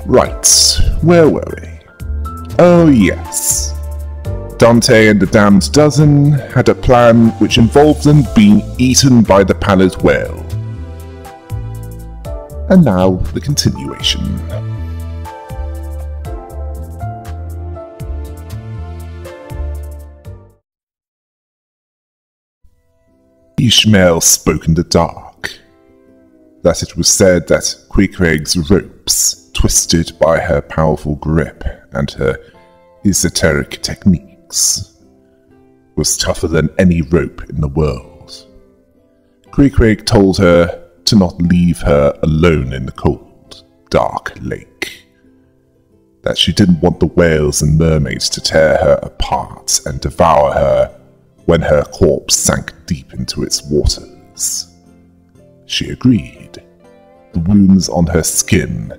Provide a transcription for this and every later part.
Right, where were we? Oh yes. Dante and the Damned Dozen had a plan which involved them being eaten by the Pallid Whale. And now, the continuation. Ishmael spoke in the dark. That it was said that Queequeg's ropes, twisted by her powerful grip and her esoteric techniques, was tougher than any rope in the world. Queequeg told her to not leave her alone in the cold, dark lake. That she didn't want the whales and mermaids to tear her apart and devour her when her corpse sank deep into its waters. She agreed. The wounds on her skin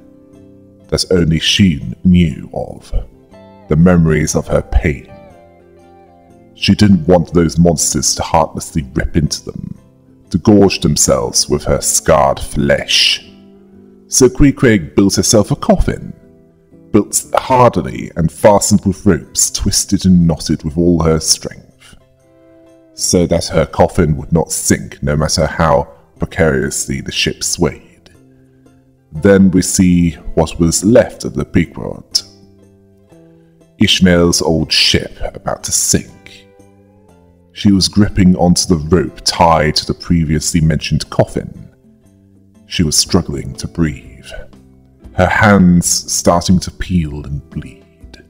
that only she knew of, the memories of her pain. She didn't want those monsters to heartlessly rip into them, to gorge themselves with her scarred flesh. So Queequeg built herself a coffin, built hardily and fastened with ropes twisted and knotted with all her strength, so that her coffin would not sink no matter how precariously the ship swayed. Then we see what was left of the Pequod. Ishmael's old ship about to sink. She was gripping onto the rope tied to the previously mentioned coffin. She was struggling to breathe, her hands starting to peel and bleed.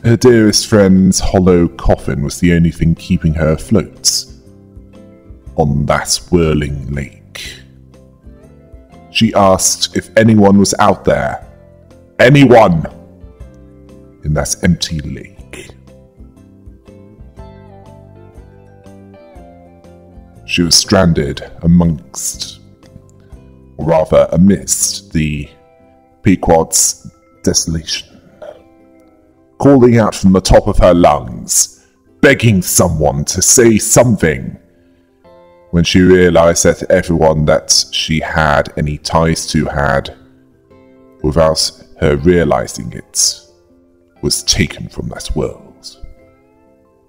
Her dearest friend's hollow coffin was the only thing keeping her afloat on that whirling lake. She asked if anyone was out there. Anyone! In that empty lake. She was stranded amidst the Pequod's desolation, calling out from the top of her lungs, begging someone to say something, when she realized that everyone that she had any ties to had, without her realizing it, was taken from that world.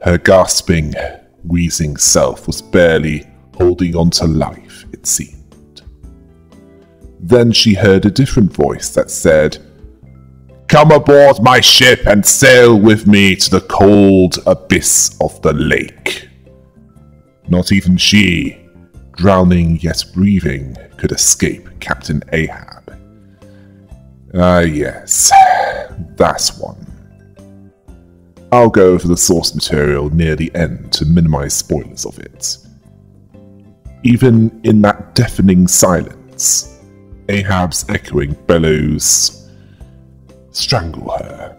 Her gasping, wheezing self was barely holding on to life, it seemed. Then she heard a different voice that said, "Come aboard my ship and sail with me to the cold abyss of the lake." Not even she, drowning yet breathing, could escape Captain Ahab. Ah yes, that's one. I'll go over the source material near the end to minimize spoilers of it. Even in that deafening silence, Ahab's echoing bellows strangle her.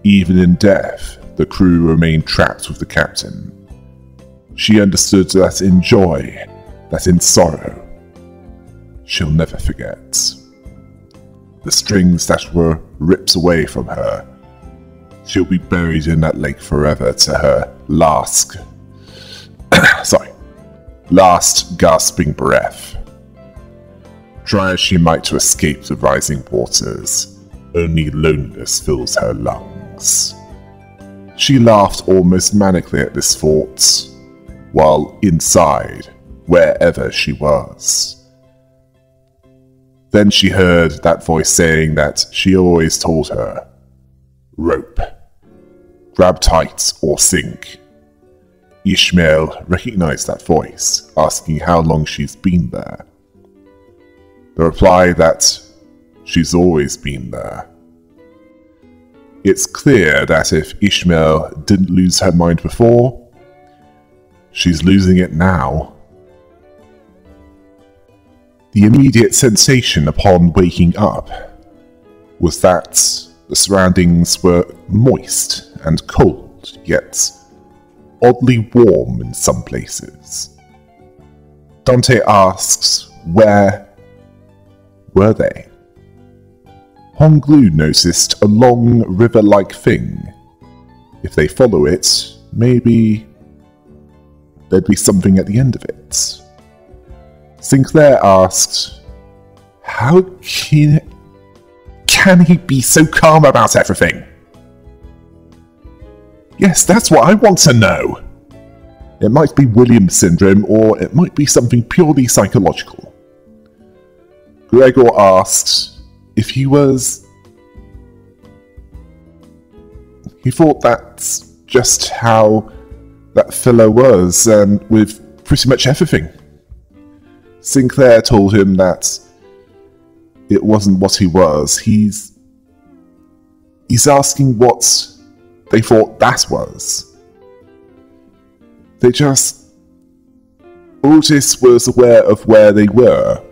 Even in death, the crew remained trapped with the captain. She understood that in joy, that in sorrow, she'll never forget. The strings that were ripped away from her, she'll be buried in that lake forever to her last gasping breath. Try as she might to escape the rising waters, only loneliness fills her lungs. She laughed almost manically at this thought, while inside, wherever she was. Then she heard that voice saying that she always told her, "Rope. Grab tight or sink." Ishmael recognized that voice, asking how long she's been there. The reply that she's always been there. It's clear that if Ishmael didn't lose her mind before, she's losing it now. The immediate sensation upon waking up was that the surroundings were moist and cold, yet oddly warm in some places. Dante asks, where were they? Honglu noticed a long river-like thing. If they follow it, maybe there'd be something at the end of it. Sinclair asked, how can he be so calm about everything? Yes, that's what I want to know. It might be Williams syndrome, or it might be something purely psychological. Gregor asked if he thought that's just how that fellow was, and with pretty much everything. Sinclair told him that it wasn't what he was. He's asking what they thought that was. Otis was aware of where they were.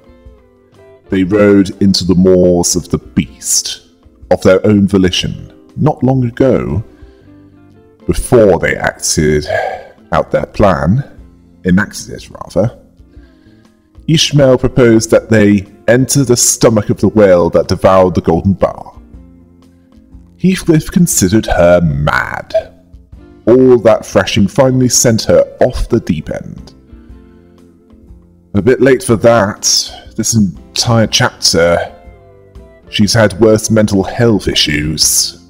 They rode into the maws of the beast, of their own volition, not long ago, before they acted out their plan, enacted it rather. Ishmael proposed that they enter the stomach of the whale that devoured the Golden Bough. Heathcliff considered her mad. All that thrashing finally sent her off the deep end. A bit late for that. This entire chapter, she's had worse mental health issues,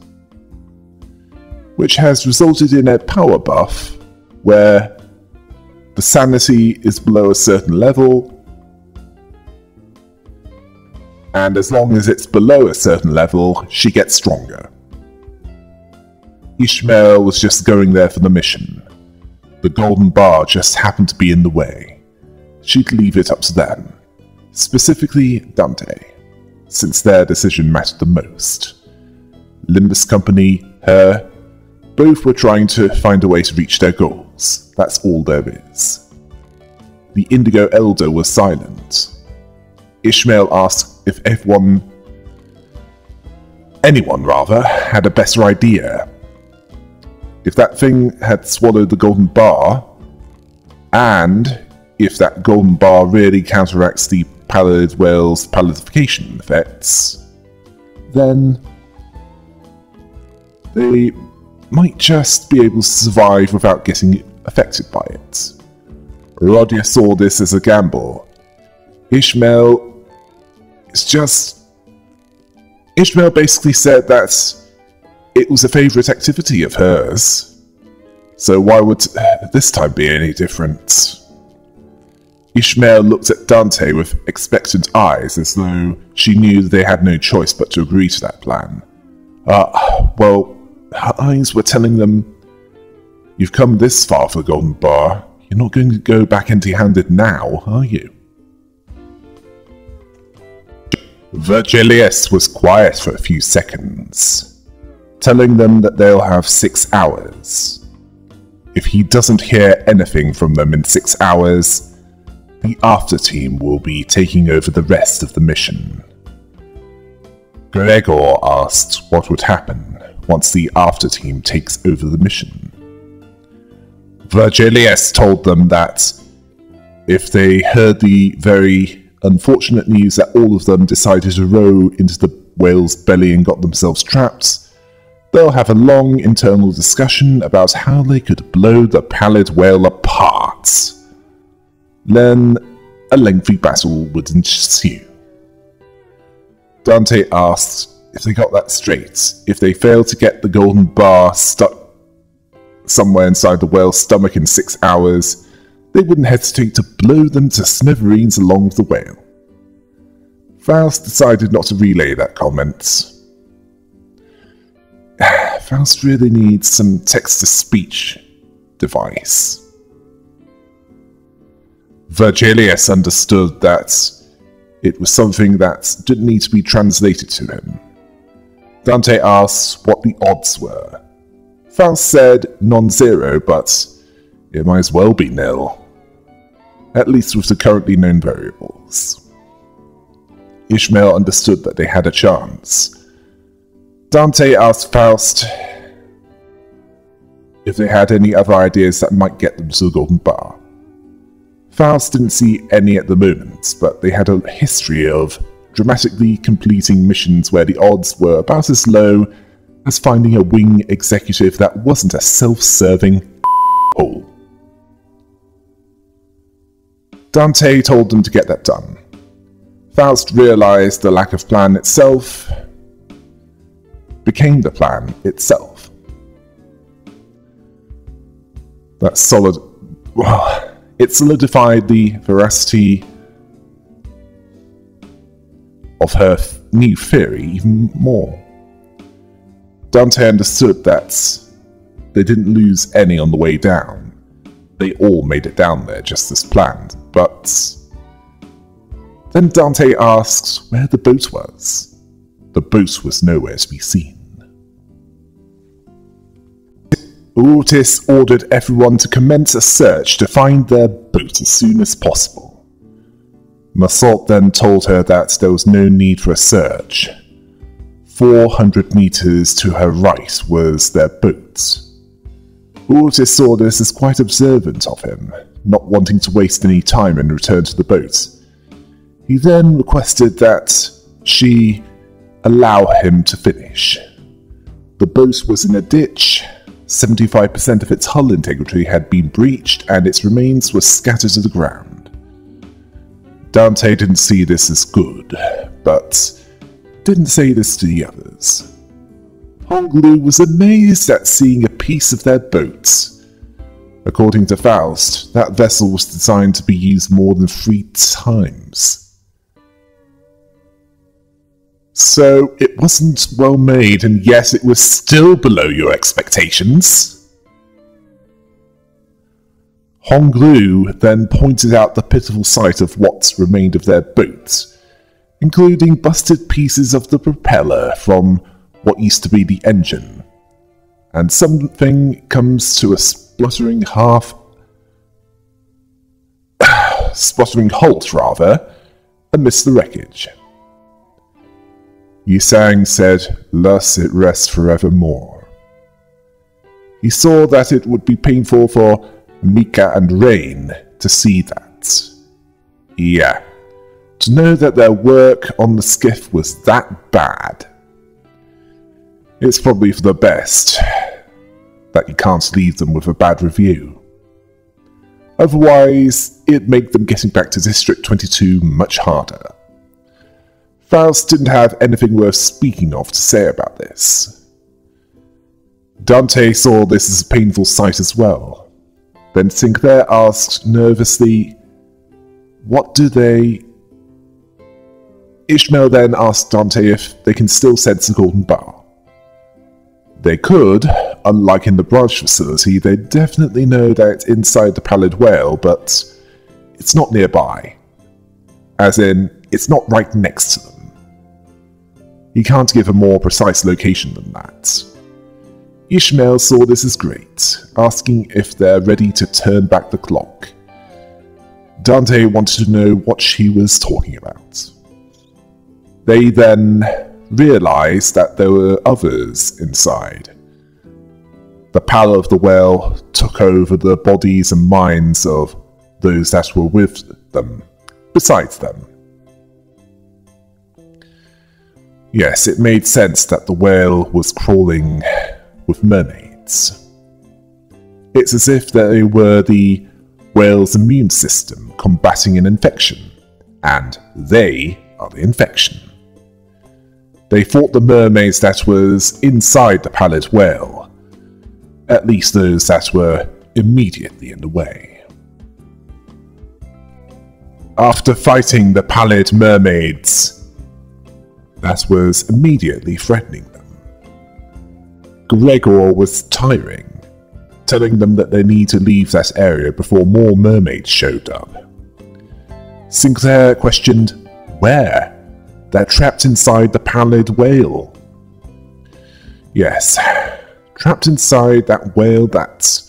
which has resulted in a power buff where the sanity is below a certain level, and as long as it's below a certain level, she gets stronger. Ishmael was just going there for the mission. The Golden Bough just happened to be in the way. She'd leave it up to them, specifically Dante, since their decision mattered the most. Limbus Company, her, both were trying to find a way to reach their goals. That's all there is. The Indigo Elder was silent. Ishmael asked if anyone had a better idea. If that thing had swallowed the Golden Bough, and if that Golden Bough really counteracts the Pallid Whale's pallidification effects, then they might just be able to survive without getting affected by it. Rodia saw this as a gamble. Ishmael basically said that it was a favourite activity of hers, so why would this time be any different? Ishmael looked at Dante with expectant eyes, as though she knew they had no choice but to agree to that plan. Well, her eyes were telling them, you've come this far for the Golden Bough, you're not going to go back empty-handed now, are you? Virgilius was quiet for a few seconds, telling them that they'll have 6 hours. If he doesn't hear anything from them in 6 hours, the after team will be taking over the rest of the mission. Gregor asked what would happen once the after team takes over the mission. Virgilius told them that if they heard the very unfortunate news that all of them decided to row into the whale's belly and got themselves trapped, they'll have a long internal discussion about how they could blow the Pallid Whale apart. Then a lengthy battle would ensue. Dante asked if they got that straight. If they failed to get the Golden Bough stuck somewhere inside the whale's stomach in 6 hours, they wouldn't hesitate to blow them to smithereens along with the whale. Faust decided not to relay that comment. Faust really needs some text-to-speech device. Virgilius understood that it was something that didn't need to be translated to him. Dante asked what the odds were. Faust said non-zero, but it might as well be nil, at least with the currently known variables. Ishmael understood that they had a chance. Dante asked Faust if they had any other ideas that might get them to the Golden Bough. Faust didn't see any at the moment, but they had a history of dramatically completing missions where the odds were about as low as finding a wing executive that wasn't a self-serving hole. Dante told them to get that done. Faust realized the lack of plan itself became the plan itself. That solid... well, it solidified the veracity of her new theory even more. Dante understood that they didn't lose any on the way down. They all made it down there just as planned, but... then Dante asked where the boat was. The boat was nowhere to be seen. Otis ordered everyone to commence a search to find their boat as soon as possible. Massault then told her that there was no need for a search. 400 meters to her right was their boat. Otis saw this as quite observant of him, not wanting to waste any time and return to the boat. He then requested that she allow him to finish. The boat was in a ditch. 75% of its hull integrity had been breached, and its remains were scattered to the ground. Dante didn't see this as good, but didn't say this to the others. Honglu was amazed at seeing a piece of their boat. According to Faust, that vessel was designed to be used more than 3 times. So, it wasn't well made, and yes, it was still below your expectations. Honglu then pointed out the pitiful sight of what remained of their boat, including busted pieces of the propeller from what used to be the engine, and something comes to a spluttering halt, amidst the wreckage. Yisang said, "Thus it rests forevermore." He saw that it would be painful for Mika and Rain to see that. Yeah, to know that their work on the skiff was that bad. It's probably for the best that you can't leave them with a bad review. Otherwise, it'd make them getting back to District 22 much harder. Faust didn't have anything worth speaking of to say about this. Dante saw this as a painful sight as well. Then Sinclair asked nervously, "What do they..." Ishmael then asked Dante if they can still sense the Golden Bough. They could. Unlike in the branch facility, they definitely know that it's inside the Pallid Whale, but it's not nearby. As in, it's not right next to them. He can't give a more precise location than that. Ishmael saw this as great, asking if they're ready to turn back the clock. Dante wanted to know what she was talking about. They then realized that there were others inside. The power of the whale took over the bodies and minds of those that were with them, besides them. Yes, it made sense that the whale was crawling with mermaids. It's as if they were the whale's immune system combating an infection, and they are the infection. They fought the mermaids that was inside the Pallid Whale, at least those that were immediately in the way. After fighting the pallid mermaids, that was immediately threatening them. Gregor was tiring, telling them that they need to leave that area before more mermaids showed up. Sinclair questioned, "Where?" "They're trapped inside the Pallid Whale." Yes, trapped inside that whale that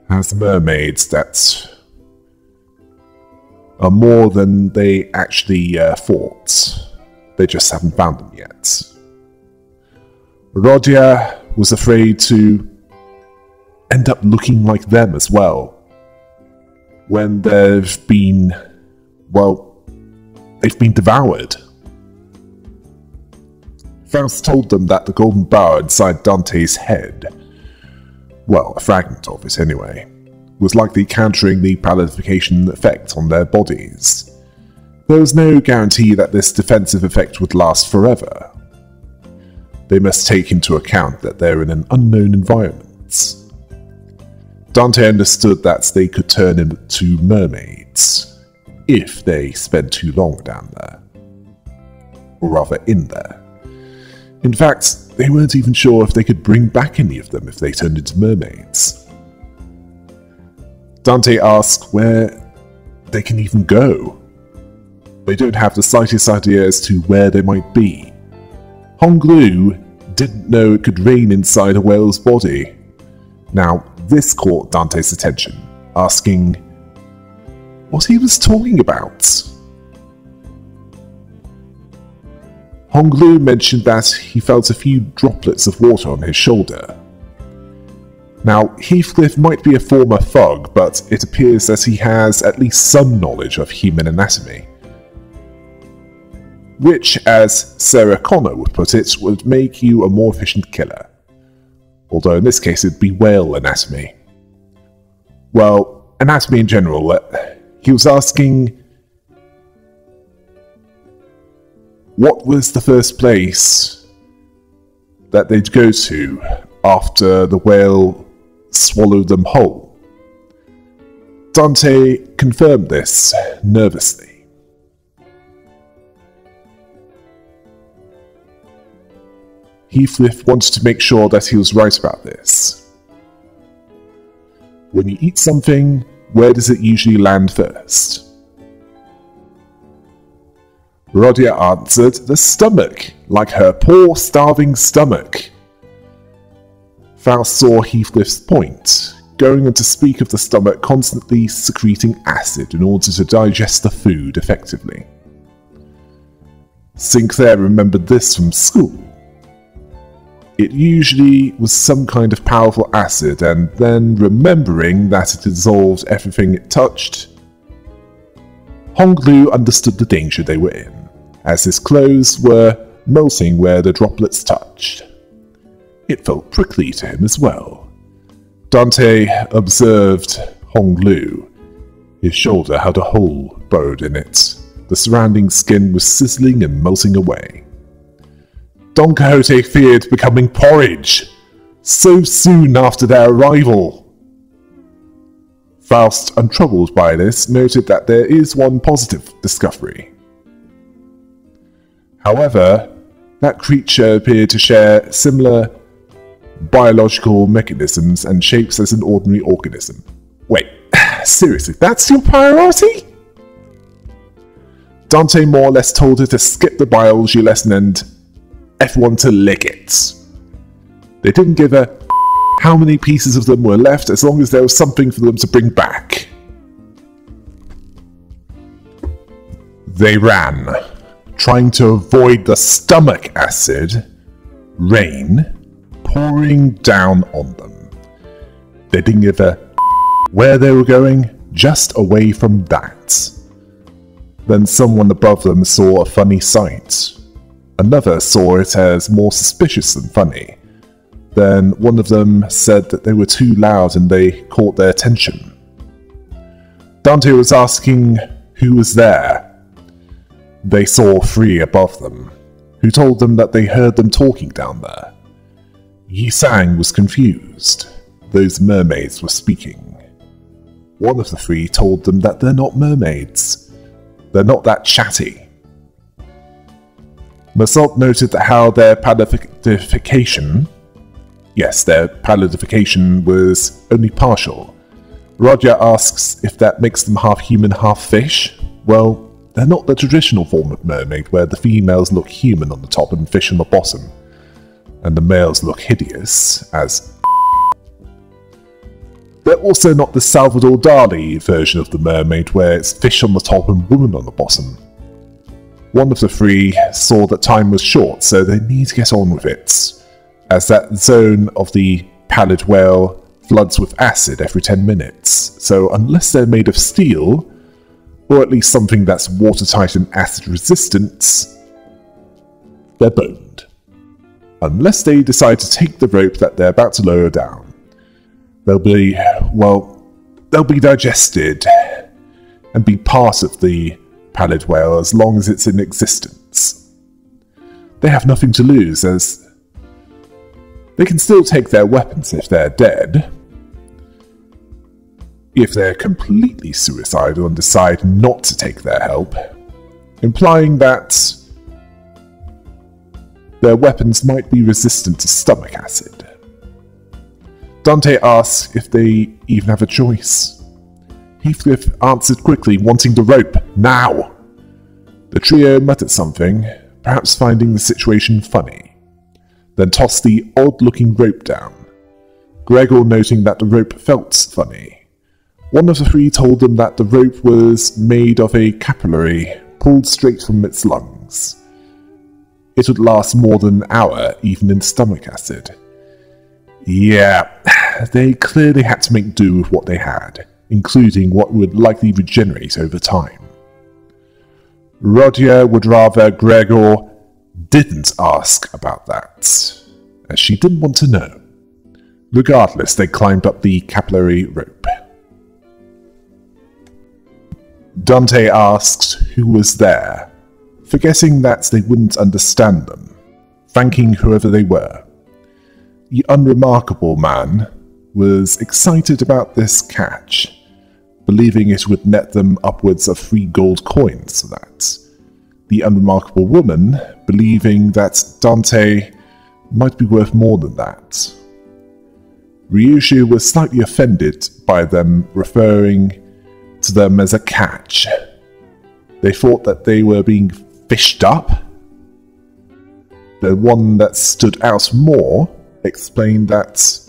has mermaids that are more than they actually thought. They just haven't found them yet. Rodia was afraid to end up looking like them as well, when they've been devoured. Faust told them that the Golden Bough inside Dante's head, well, a fragment of it anyway, was likely countering the palidification effect on their bodies. There was no guarantee that this defensive effect would last forever. They must take into account that they're in an unknown environment. Dante understood that they could turn into mermaids if they spent too long down there. Or rather, in there. In fact, they weren't even sure if they could bring back any of them if they turned into mermaids. Dante asked where they can even go. They don't have the slightest idea as to where they might be. Honglu didn't know it could rain inside a whale's body. Now, this caught Dante's attention, asking what he was talking about. Honglu mentioned that he felt a few droplets of water on his shoulder. Now, Heathcliff might be a former thug, but it appears that he has at least some knowledge of human anatomy. Which, as Sarah Connor would put it, would make you a more efficient killer. Although in this case it'd be whale anatomy. Well, anatomy in general. He was asking, what was the first place that they'd go to after the whale swallowed them whole? Dante confirmed this nervously. Heathcliff wanted to make sure that he was right about this. When you eat something, where does it usually land first? Rodia answered, the stomach, like her poor starving stomach. Faust saw Heathcliff's point, going on to speak of the stomach constantly secreting acid in order to digest the food effectively. Sinclair remembered this from school. It usually was some kind of powerful acid, and then remembering that it dissolved everything it touched, Honglu understood the danger they were in, as his clothes were melting where the droplets touched. It felt prickly to him as well. Dante observed Honglu. His shoulder had a hole burrowed in it. The surrounding skin was sizzling and melting away. Don Quixote feared becoming porridge so soon after their arrival. Faust, untroubled by this, noted that there is one positive discovery. However, that creature appeared to share similar biological mechanisms and shapes as an ordinary organism. Wait, seriously, that's your priority? Dante more or less told her to skip the biology lesson and everyone to lick it. They didn't give a how many pieces of them were left as long as there was something for them to bring back. They ran, trying to avoid the stomach acid rain pouring down on them. They didn't give a where they were going, just away from that. Then someone above them saw a funny sight. Another saw it as more suspicious than funny. Then one of them said that they were too loud and they caught their attention. Dante was asking who was there. They saw three above them, who told them that they heard them talking down there. Yi Sang was confused. Those mermaids were speaking. One of the three told them that they're not mermaids. They're not that chatty. Masalt noted that how their palidification was only partial. Roger asks if that makes them half human, half fish. Well, they're not the traditional form of mermaid where the females look human on the top and fish on the bottom, and the males look hideous as. They're also not the Salvador Dali version of the mermaid where it's fish on the top and woman on the bottom. One of the three saw that time was short, so they need to get on with it, as that zone of the Pallid Whale floods with acid every 10 minutes, so unless they're made of steel, or at least something that's watertight and acid resistant, they're boned. Unless they decide to take the rope that they're about to lower down. They'll be, well, they'll be digested and be part of the Pallid Whale as long as it's in existence. They have nothing to lose, as they can still take their weapons if they're dead. If they're completely suicidal and decide not to take their help, implying that their weapons might be resistant to stomach acid. Dante asks if they even have a choice. Heathcliff answered quickly, wanting the rope, now! The trio muttered something, perhaps finding the situation funny, then tossed the odd-looking rope down. Gregor noting that the rope felt funny. One of the three told them that the rope was made of a capillary pulled straight from its lungs. It would last more than an hour, even in stomach acid. Yeah, they clearly had to make do with what they had, including what would likely regenerate over time. Rodia would rather Gregor didn't ask about that, as she didn't want to know. Regardless, they climbed up the capillary rope. Dante asked who was there, forgetting that they wouldn't understand them, thanking whoever they were. The unremarkable man was excited about this catch, believing it would net them upwards of 3 gold coins for that. The unremarkable woman believing that Dante might be worth more than that. Ryushu was slightly offended by them referring to them as a catch. They thought that they were being fished up. The one that stood out more explained that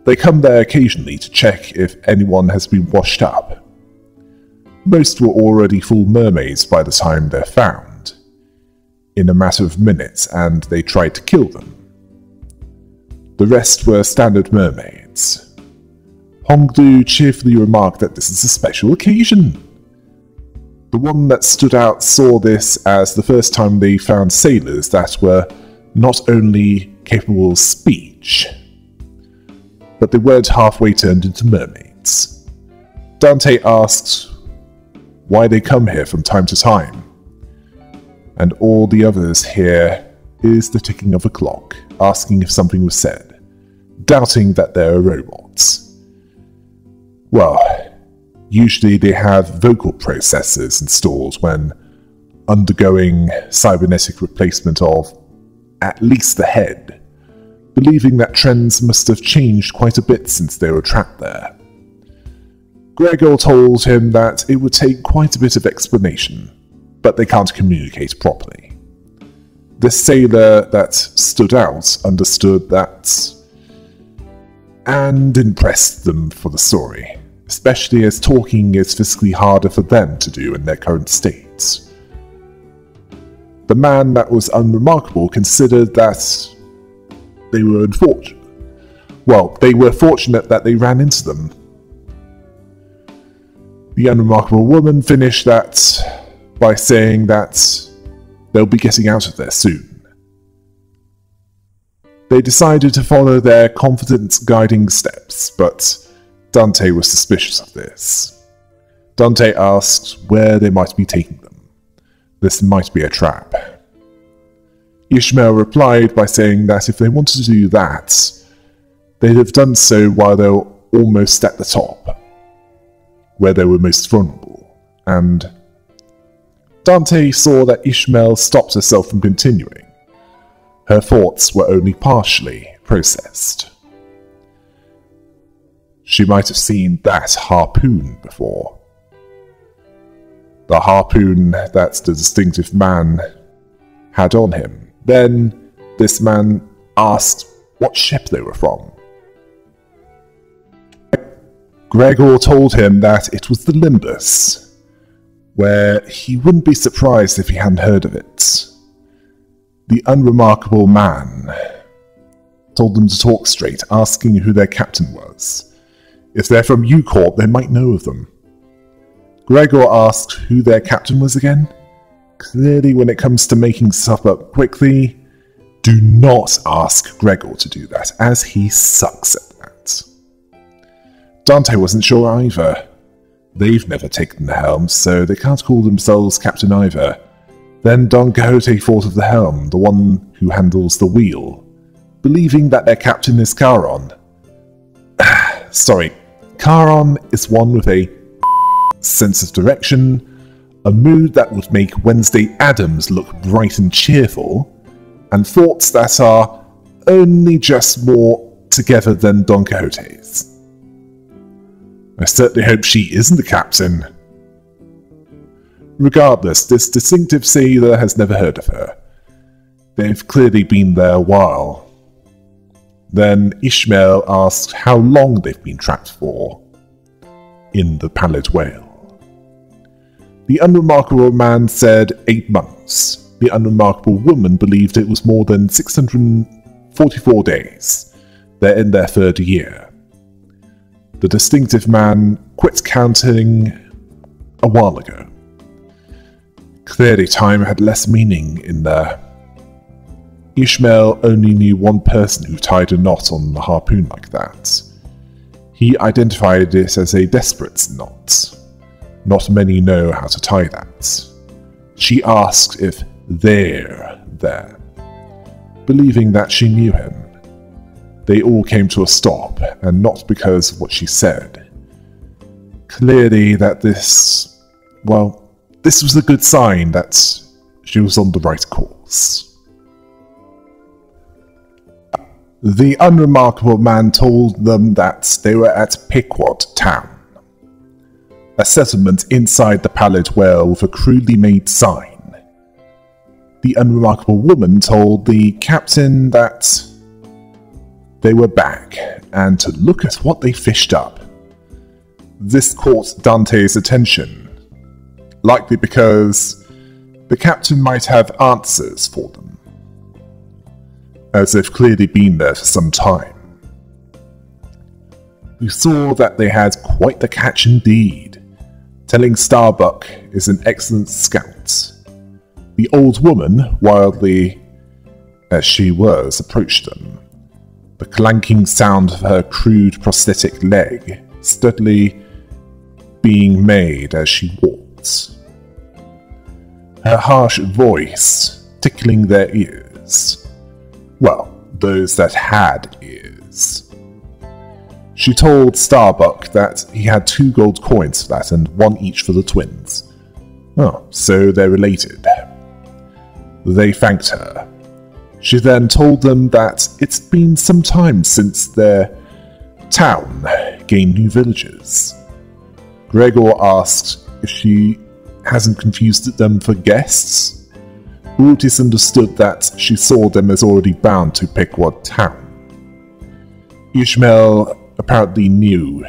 they come there occasionally to check if anyone has been washed up. Most were already full mermaids by the time they're found, in a matter of minutes, and they tried to kill them. The rest were standard mermaids. Hongdu cheerfully remarked that this is a special occasion. The one that stood out saw this as the first time they found sailors that were not only capable of speech, but they weren't halfway turned into mermaids. Dante asked why they come here from time to time, and all the others hear is the ticking of a clock, asking if something was said, doubting that they're robots. Well, usually they have vocal processors installed when undergoing cybernetic replacement of at least the head, believing that trends must have changed quite a bit since they were trapped there. Gregor told him that it would take quite a bit of explanation, but they can't communicate properly. The sailor that stood out understood that and impressed them for the story, especially as talking is physically harder for them to do in their current states. The man that was unremarkable considered that they were unfortunate. Well, they were fortunate that they ran into them. The unremarkable woman finished that by saying that they'll be getting out of there soon. They decided to follow their confident guiding steps, but Dante was suspicious of this. Dante asked where they might be taking them. This might be a trap. Ishmael replied by saying that if they wanted to do that, they'd have done so while they were almost at the top, where they were most vulnerable, and Dante saw that Ishmael stopped herself from continuing. Her thoughts were only partially processed. She might have seen that harpoon before. The harpoon that the distinctive man had on him. Then this man asked what ship they were from. Gregor told him that it was the Limbus, where he wouldn't be surprised if he hadn't heard of it. The unremarkable man told them to talk straight, asking who their captain was. If they're from U-Corp, they might know of them. Gregor asked who their captain was again. Clearly, when it comes to making stuff up quickly, do not ask Gregor to do that, as he sucks at that. Dante wasn't sure either. They've never taken the helm, so they can't call themselves captain either. Then Don Quixote thought of the helm, the one who handles the wheel, believing that their captain is Charon. Sorry, Charon is one with a sense of direction, a mood that would make Wednesday Addams look bright and cheerful, and thoughts that are only just more together than Don Quixote's. I certainly hope she isn't the captain. Regardless, this distinctive sailor has never heard of her. They've clearly been there a while. Then Ishmael asked how long they've been trapped for in the Pallid Whale. The unremarkable man said 8 months. The unremarkable woman believed it was more than 644 days. They're in their 3rd year. The distinctive man quit counting a while ago. Clearly time had less meaning in there. Ishmael only knew one person who tied a knot on the harpoon like that. He identified it as a desperate knot. Not many know how to tie that. She asked if they're there, believing that she knew him. They all came to a stop, and not because of what she said. Clearly that this was a good sign that she was on the right course. The unremarkable man told them that they were at Pequod Town, a settlement inside the Pallid Whale with a crudely made sign. The unremarkable woman told the captain that they were back, and to look at what they fished up. This caught Dante's attention, likely because the captain might have answers for them, as they've clearly been there for some time. We saw that they had quite the catch indeed, telling Starbuck is an excellent scout. The old woman, wildly as she was, approached them, the clanking sound of her crude prosthetic leg steadily being made as she walked. Her harsh voice tickling their ears. Well, those that had ears. She told Starbuck that he had 2 gold coins for that and 1 each for the twins. Oh, so they're related. They thanked her. She then told them that it's been some time since their town gained new villagers. Gregor asked if she hasn't confused them for guests. Brutus understood that she saw them as already bound to Pequod Town. Ishmael apparently knew.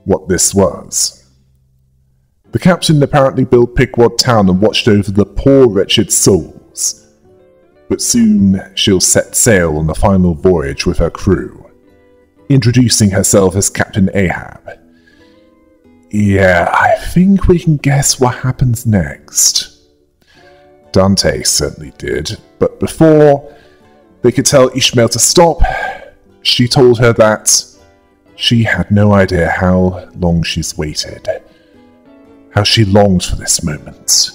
What this was. The captain apparently built Pequod Town and watched over the poor wretched souls. But soon she'll set sail on the final voyage with her crew, introducing herself as Captain Ahab. Yeah, I think we can guess what happens next. Dante certainly did, but before they could tell Ishmael to stop, she told her that she had no idea how long she's waited. How she longed for this moment.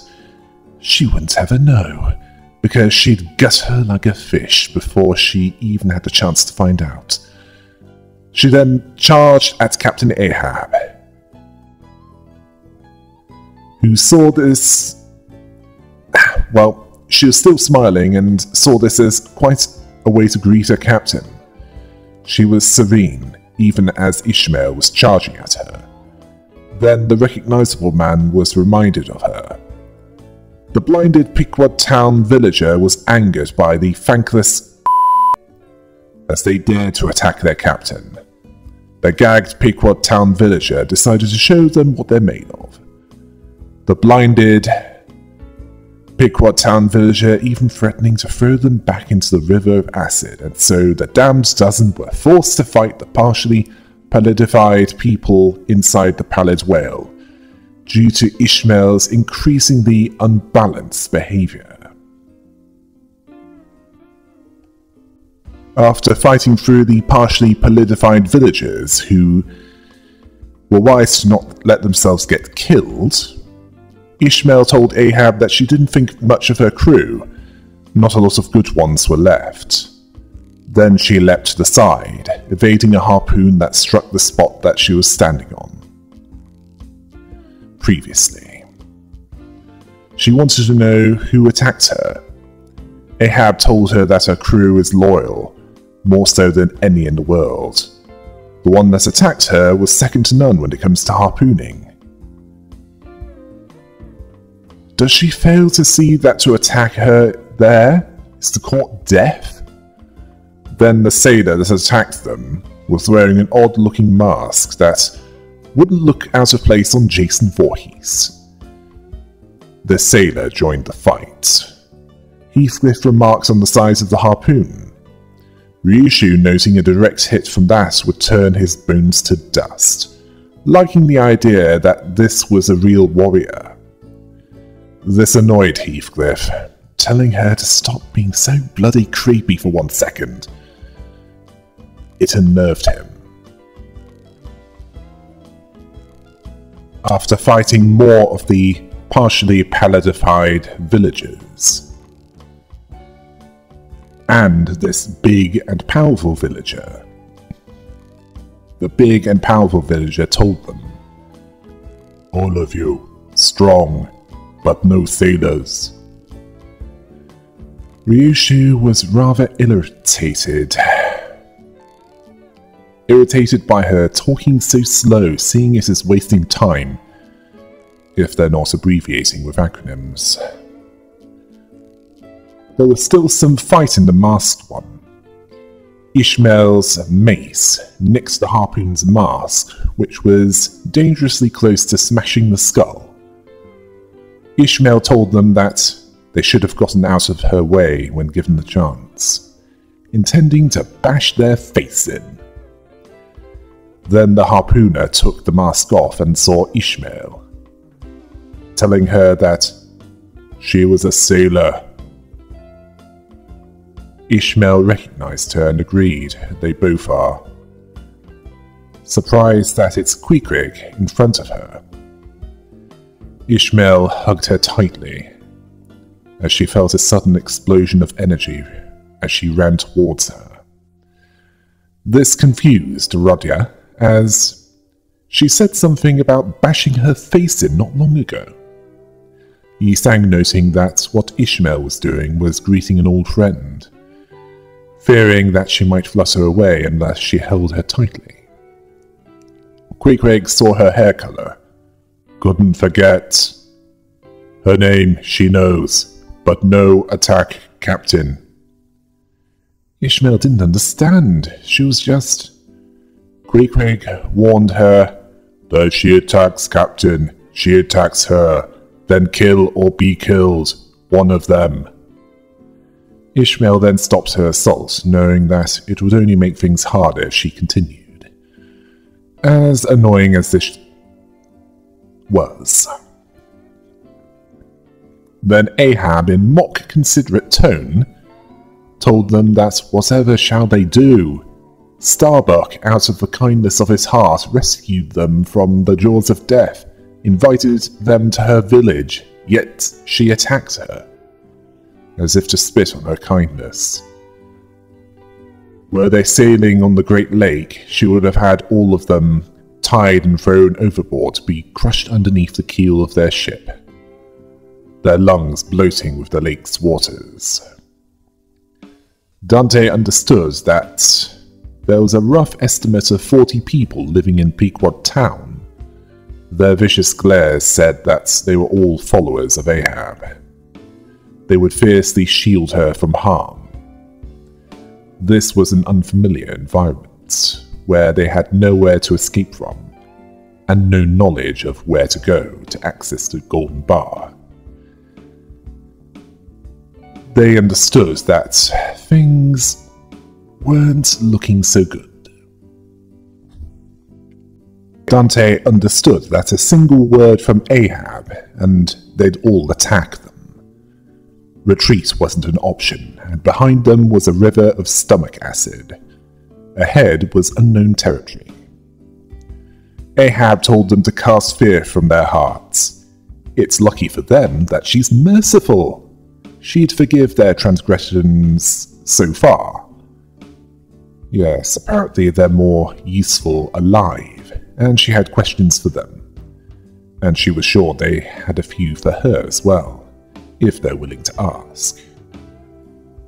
She wouldn't ever know, because she'd gut her like a fish before she even had the chance to find out. She then charged at Captain Ahab, who saw this. Well, she was still smiling and saw this as quite a way to greet her captain. She was serene, even as Ishmael was charging at her. Then the recognizable man was reminded of her. The blinded Pequod Town villager was angered by the thankless as they dared to attack their captain. The gagged Pequod Town villager decided to show them what they're made of. The blinded Pequod Town villager even threatening to throw them back into the river of acid, and so the damned dozen were forced to fight the partially pallidified people inside the Pallid Whale, due to Ishmael's increasingly unbalanced behavior. After fighting through the partially palidified villagers who were wise to not let themselves get killed, Ishmael told Ahab that she didn't think much of her crew. Not a lot of good ones were left. Then she leapt to the side, evading a harpoon that struck the spot that she was standing on. Previously, she wanted to know who attacked her. Ahab told her that her crew is loyal, more so than any in the world. The one that attacked her was second to none when it comes to harpooning. Does she fail to see that to attack her there is to court death? Then the sailor that attacked them was wearing an odd-looking mask that wouldn't look out of place on Jason Voorhees. The sailor joined the fight. Heathcliff remarked on the size of the harpoon. Ryushu, noting a direct hit from that would turn his bones to dust, liking the idea that this was a real warrior. This annoyed Heathcliff, telling her to stop being so bloody creepy for 1 second. It unnerved him. After fighting more of the partially palidified villagers, and this big and powerful villager, the big and powerful villager told them, "All of you, strong, but no sailors." Ryushu was rather irritated by her talking so slow, seeing it as wasting time, if they're not abbreviating with acronyms. There was still some fight in the masked one. Ishmael's mace nicked the harpoon's mask, which was dangerously close to smashing the skull. Ishmael told them that they should have gotten out of her way when given the chance, intending to bash their face in. Then the harpooner took the mask off and saw Ishmael, telling her that she was a sailor. Ishmael recognized her and agreed they both are, surprised that it's Queequeg in front of her. Ishmael hugged her tightly, as she felt a sudden explosion of energy as she ran towards her. This confused Rodya, as she said something about bashing her face in not long ago. Yisang, noting that what Ishmael was doing was greeting an old friend, fearing that she might flutter away unless she held her tightly. Queequeg saw her hair color. Couldn't forget. Her name she knows, but no attack, Captain. Ishmael didn't understand. She was just... Queequeg warned her that she attacks Captain, she attacks her, then kill or be killed, one of them. Ishmael then stopped her assault, knowing that it would only make things harder if she continued. As annoying as this was. Then Ahab, in mock considerate tone, told them that whatever shall they do, Starbuck, out of the kindness of his heart, rescued them from the jaws of death, invited them to her village, yet she attacked her, as if to spit on her kindness. Were they sailing on the Great Lake, she would have had all of them tied and thrown overboard to be crushed underneath the keel of their ship, their lungs bloating with the lake's waters. Dante understood that there was a rough estimate of 40 people living in Pequod town. Their vicious glares said that they were all followers of Ahab. They would fiercely shield her from harm. This was an unfamiliar environment, where they had nowhere to escape from, and no knowledge of where to go to access the Golden Bough. They understood that things weren't looking so good. Dante understood that a single word from Ahab, and they'd all attack them. Retreat wasn't an option, and behind them was a river of stomach acid. Ahead was unknown territory. Ahab told them to cast fear from their hearts. It's lucky for them that she's merciful. She'd forgive their transgressions so far. Yes, apparently they're more useful alive, and she had questions for them. And she was sure they had a few for her as well, if they're willing to ask.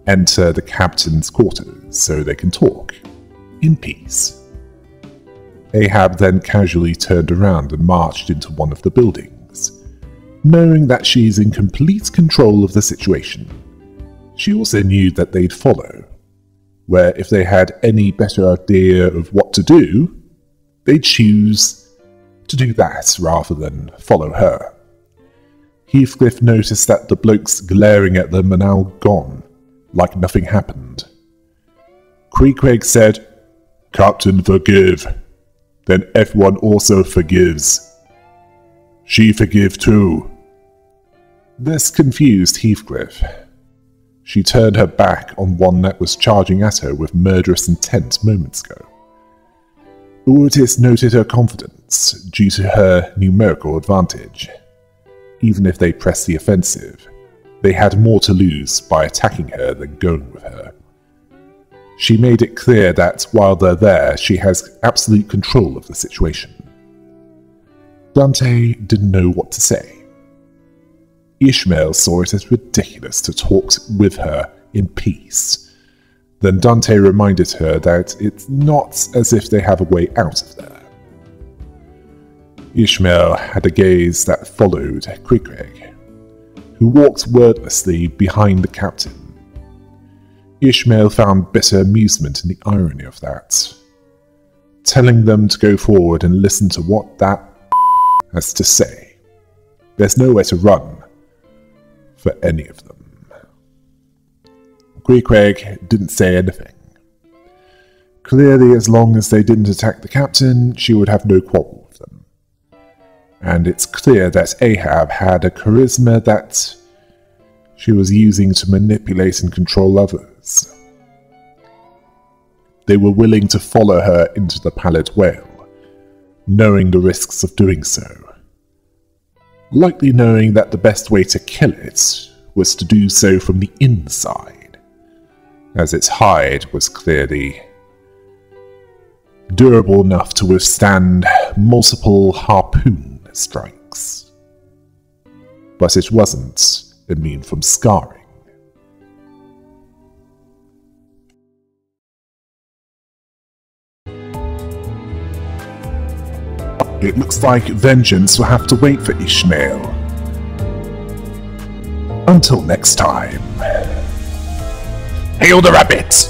Enter the captain's quarters so they can talk, in peace. Ahab then casually turned around and marched into one of the buildings, knowing that she's in complete control of the situation. She also knew that they'd follow, where if they had any better idea of what to do, they'd choose to do that rather than follow her. Heathcliff noticed that the blokes glaring at them are now gone, like nothing happened. Queequeg said, "Captain, forgive." Then everyone also forgives. She forgive too. This confused Heathcliff. She turned her back on one that was charging at her with murderous intent moments ago. Otis noted her confidence due to her numerical advantage. Even if they pressed the offensive, they had more to lose by attacking her than going with her. She made it clear that while they're there, she has absolute control of the situation. Dante didn't know what to say. Ishmael saw it as ridiculous to talk with her in peace. Then Dante reminded her that it's not as if they have a way out of there. Ishmael had a gaze that followed Queequeg, who walked wordlessly behind the captain. Ishmael found bitter amusement in the irony of that, telling them to go forward and listen to what that has to say. There's nowhere to run for any of them. Queequeg didn't say anything. Clearly, as long as they didn't attack the captain, she would have no quarrel with them. And it's clear that Ahab had a charisma that she was using to manipulate and control others. They were willing to follow her into the Pallid Whale, knowing the risks of doing so. Likely knowing that the best way to kill it was to do so from the inside, as its hide was clearly durable enough to withstand multiple harpoon strikes. But it wasn't immune from scarring. It looks like vengeance will have to wait for Ishmael. Until next time. Hail the rabbit!